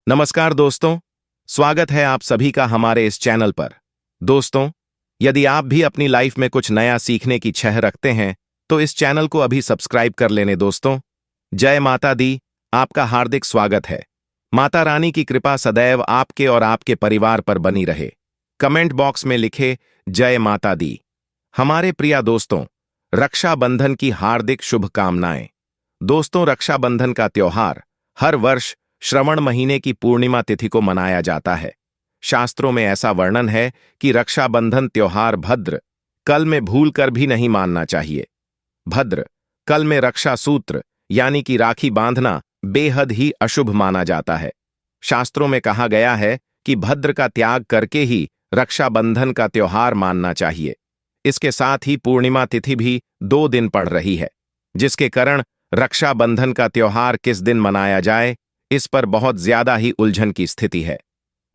नमस्कार दोस्तों, स्वागत है आप सभी का हमारे इस चैनल पर। दोस्तों, यदि आप भी अपनी लाइफ में कुछ नया सीखने की चाह रखते हैं तो इस चैनल को अभी सब्सक्राइब कर लेने दोस्तों। जय माता दी, आपका हार्दिक स्वागत है। माता रानी की कृपा सदैव आपके और आपके परिवार पर बनी रहे। कमेंट बॉक्स में लिखे जय माता दी। हमारे प्रिय दोस्तों, रक्षाबंधन की हार्दिक शुभकामनाएं। दोस्तों, रक्षाबंधन का त्योहार हर वर्ष श्रवण महीने की पूर्णिमा तिथि को मनाया जाता है। शास्त्रों में ऐसा वर्णन है कि रक्षाबंधन त्योहार भद्र कल में भूलकर भी नहीं मानना चाहिए। भद्र कल में रक्षा सूत्र यानी कि राखी बांधना बेहद ही अशुभ माना जाता है। शास्त्रों में कहा गया है कि भद्र का त्याग करके ही रक्षाबंधन का त्योहार मानना चाहिए। इसके साथ ही पूर्णिमा तिथि भी 2 दिन पड़ रही है, जिसके कारण रक्षाबंधन का त्योहार किस दिन मनाया जाए, इस पर बहुत ज्यादा ही उलझन की स्थिति है।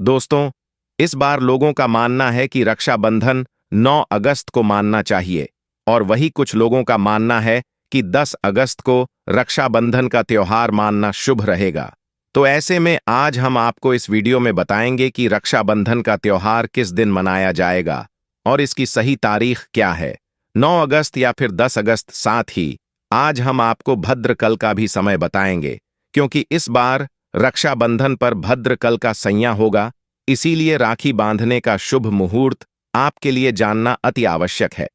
दोस्तों, इस बार लोगों का मानना है कि रक्षाबंधन 9 अगस्त को मानना चाहिए और वही कुछ लोगों का मानना है कि 10 अगस्त को रक्षाबंधन का त्योहार मानना शुभ रहेगा। तो ऐसे में आज हम आपको इस वीडियो में बताएंगे कि रक्षाबंधन का त्योहार किस दिन मनाया जाएगा और इसकी सही तारीख क्या है, 9 अगस्त या फिर 10 अगस्त। साथ ही आज हम आपको भद्रकल का भी समय बताएंगे, क्योंकि इस बार रक्षाबंधन पर भद्रकल का संया होगा। इसीलिए राखी बांधने का शुभ मुहूर्त आपके लिए जानना अति आवश्यक है।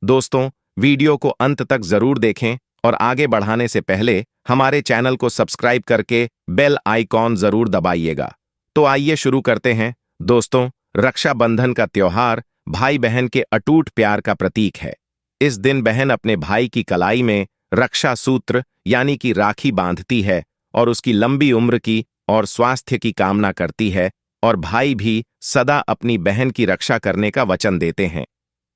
दोस्तों, वीडियो को अंत तक जरूर देखें और आगे बढ़ाने से पहले हमारे चैनल को सब्सक्राइब करके बेल आइकॉन जरूर दबाइएगा। तो आइए शुरू करते हैं। दोस्तों, रक्षाबंधन का त्योहार भाई बहन के अटूट प्यार का प्रतीक है। इस दिन बहन अपने भाई की कलाई में रक्षा सूत्र यानी कि राखी बांधती है और उसकी लंबी उम्र की और स्वास्थ्य की कामना करती है, और भाई भी सदा अपनी बहन की रक्षा करने का वचन देते हैं।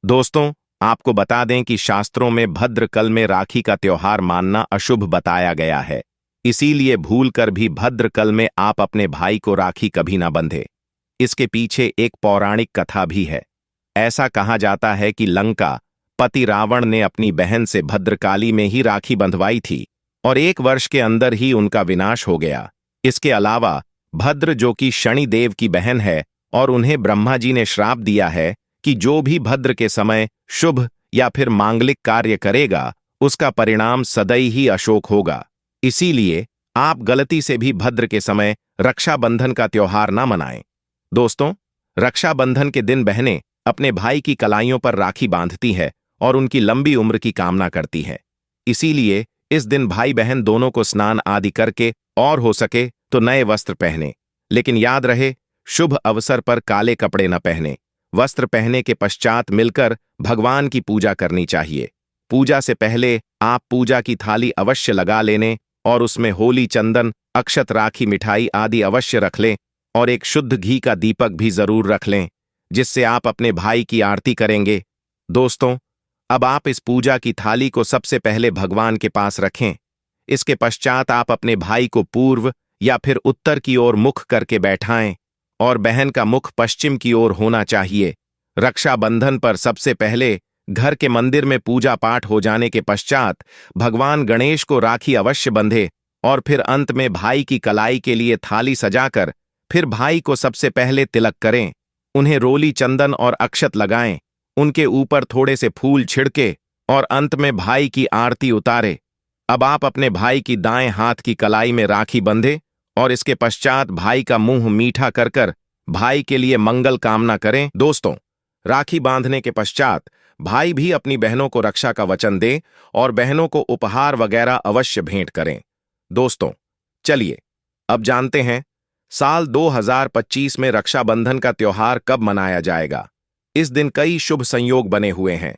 दोस्तों, आपको बता दें कि शास्त्रों में भद्रकल में राखी का त्योहार मानना अशुभ बताया गया है। इसीलिए भूलकर भी भद्रकल में आप अपने भाई को राखी कभी ना बंधे। इसके पीछे एक पौराणिक कथा भी है। ऐसा कहा जाता है कि लंका पति रावण ने अपनी बहन से भद्रकाली में ही राखी बंधवाई थी और 1 वर्ष के अंदर ही उनका विनाश हो गया। इसके अलावा भद्र, जो कि शनिदेव की बहन है, और उन्हें ब्रह्मा जी ने श्राप दिया है कि जो भी भद्र के समय शुभ या फिर मांगलिक कार्य करेगा उसका परिणाम सदैव ही अशोक होगा। इसीलिए आप गलती से भी भद्र के समय रक्षाबंधन का त्योहार ना मनाएं। दोस्तों, रक्षाबंधन के दिन बहनें अपने भाई की कलाइयों पर राखी बांधती है और उनकी लंबी उम्र की कामना करती है। इसीलिए इस दिन भाई बहन दोनों को स्नान आदि करके और हो सके तो नए वस्त्र पहने, लेकिन याद रहे शुभ अवसर पर काले कपड़े न पहने। वस्त्र पहने के पश्चात मिलकर भगवान की पूजा करनी चाहिए। पूजा से पहले आप पूजा की थाली अवश्य लगा लेने और उसमें होली, चंदन, अक्षत, राखी, मिठाई आदि अवश्य रख लें और एक शुद्ध घी का दीपक भी जरूर रख लें, जिससे आप अपने भाई की आरती करेंगे। दोस्तों, अब आप इस पूजा की थाली को सबसे पहले भगवान के पास रखें। इसके पश्चात आप अपने भाई को पूर्व या फिर उत्तर की ओर मुख करके बैठाएं और बहन का मुख पश्चिम की ओर होना चाहिए। रक्षाबंधन पर सबसे पहले घर के मंदिर में पूजा पाठ हो जाने के पश्चात भगवान गणेश को राखी अवश्य बंधे और फिर अंत में भाई की कलाई के लिए थाली सजाकर फिर भाई को सबसे पहले तिलक करें। उन्हें रोली, चंदन और अक्षत लगाएं, उनके ऊपर थोड़े से फूल छिड़के और अंत में भाई की आरती उतारे। अब आप अपने भाई की दाएं हाथ की कलाई में राखी बंधे और इसके पश्चात भाई का मुंह मीठा कर कर भाई के लिए मंगल कामना करें। दोस्तों, राखी बांधने के पश्चात भाई भी अपनी बहनों को रक्षा का वचन दें और बहनों को उपहार वगैरह अवश्य भेंट करें। दोस्तों, चलिए अब जानते हैं साल 2025 में रक्षाबंधन का त्योहार कब मनाया जाएगा। इस दिन कई शुभ संयोग बने हुए हैं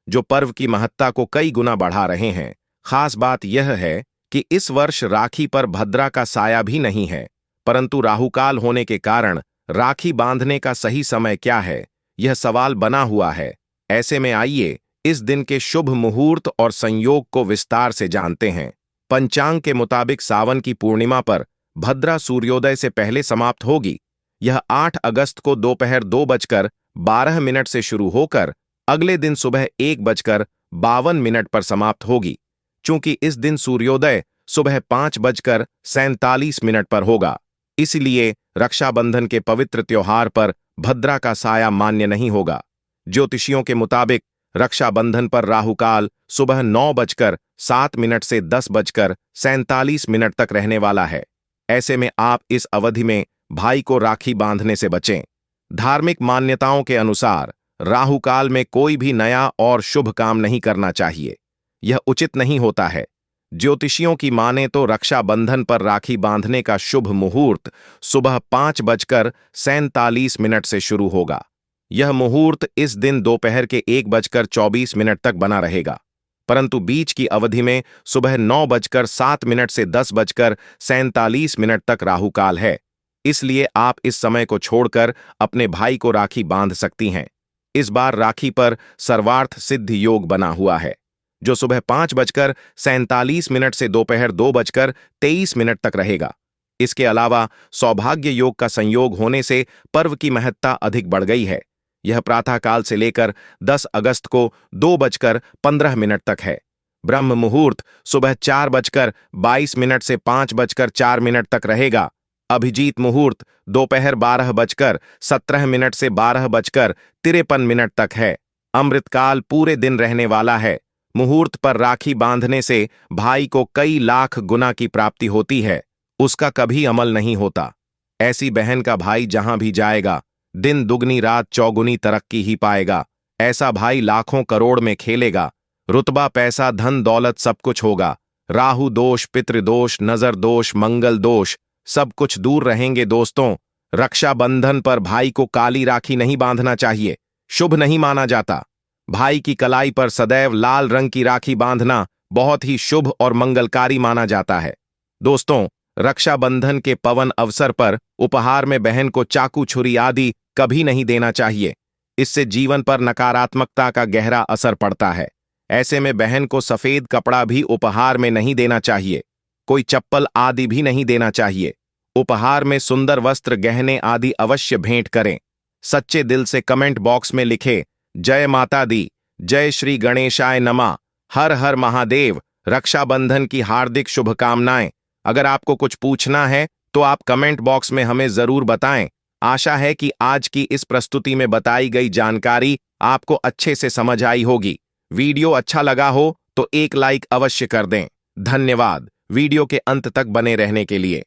जो पर्व की महत्ता को कई गुना बढ़ा रहे हैं। खास बात यह है कि इस वर्ष राखी पर भद्रा का साया भी नहीं है, परंतु राहुकाल होने के कारण राखी बांधने का सही समय क्या है, यह सवाल बना हुआ है। ऐसे में आइए इस दिन के शुभ मुहूर्त और संयोग को विस्तार से जानते हैं। पंचांग के मुताबिक सावन की पूर्णिमा पर भद्रा सूर्योदय से पहले समाप्त होगी। यह 8 अगस्त को दोपहर 2:12 से शुरू होकर अगले दिन सुबह 1:52 पर समाप्त होगी। चूंकि इस दिन सूर्योदय सुबह 5:47 पर होगा, इसलिए रक्षाबंधन के पवित्र त्योहार पर भद्रा का साया मान्य नहीं होगा। ज्योतिषियों के मुताबिक रक्षाबंधन पर राहुकाल सुबह 9:07 से 10:47 तक रहने वाला है। ऐसे में आप इस अवधि में भाई को राखी बांधने से बचें। धार्मिक मान्यताओं के अनुसार राहुकाल में कोई भी नया और शुभ काम नहीं करना चाहिए। यह उचित नहीं होता है। ज्योतिषियों की माने तो रक्षाबंधन पर राखी बांधने का शुभ मुहूर्त सुबह 5:47 से शुरू होगा। यह मुहूर्त इस दिन दोपहर के 1:24 तक बना रहेगा, परंतु बीच की अवधि में सुबह 9:07 से 10:47 तक राहुकाल है। इसलिए आप इस समय को छोड़कर अपने भाई को राखी बांध सकती हैं। इस बार राखी पर सर्वार्थ सिद्धि योग बना हुआ है, जो सुबह 5:47 से दोपहर 2:23 तक रहेगा। इसके अलावा सौभाग्य योग का संयोग होने से पर्व की महत्ता अधिक बढ़ गई है। यह प्रातःकाल से लेकर 10 अगस्त को 2:15 तक है। ब्रह्म मुहूर्त सुबह 4:22 से 5:04 तक रहेगा। अभिजीत मुहूर्त दोपहर 12:17 से 12:53 तक है। अमृतकाल पूरे दिन रहने वाला है। मुहूर्त पर राखी बांधने से भाई को कई लाख गुना की प्राप्ति होती है। उसका कभी अमल नहीं होता। ऐसी बहन का भाई जहां भी जाएगा, दिन दुगनी रात चौगुनी तरक्की ही पाएगा। ऐसा भाई लाखों करोड़ में खेलेगा। रुतबा, पैसा, धन दौलत सब कुछ होगा। राहु दोष, पितृदोष, नजर दोष, मंगल दोष सब कुछ दूर रहेंगे। दोस्तों, रक्षाबंधन पर भाई को काली राखी नहीं बांधना चाहिए। शुभ नहीं माना जाता। भाई की कलाई पर सदैव लाल रंग की राखी बांधना बहुत ही शुभ और मंगलकारी माना जाता है। दोस्तों, रक्षाबंधन के पवन अवसर पर उपहार में बहन को चाकू, छुरी आदि कभी नहीं देना चाहिए। इससे जीवन पर नकारात्मकता का गहरा असर पड़ता है। ऐसे में बहन को सफेद कपड़ा भी उपहार में नहीं देना चाहिए। कोई चप्पल आदि भी नहीं देना चाहिए। उपहार में सुंदर वस्त्र, गहने आदि अवश्य भेंट करें। सच्चे दिल से कमेंट बॉक्स में लिखें, जय माता दी, जय श्री गणेशाय नमः, हर हर महादेव। रक्षाबंधन की हार्दिक शुभकामनाएं। अगर आपको कुछ पूछना है तो आप कमेंट बॉक्स में हमें जरूर बताएं। आशा है कि आज की इस प्रस्तुति में बताई गई जानकारी आपको अच्छे से समझ आई होगी। वीडियो अच्छा लगा हो तो एक लाइक अवश्य कर दें। धन्यवाद वीडियो के अंत तक बने रहने के लिए।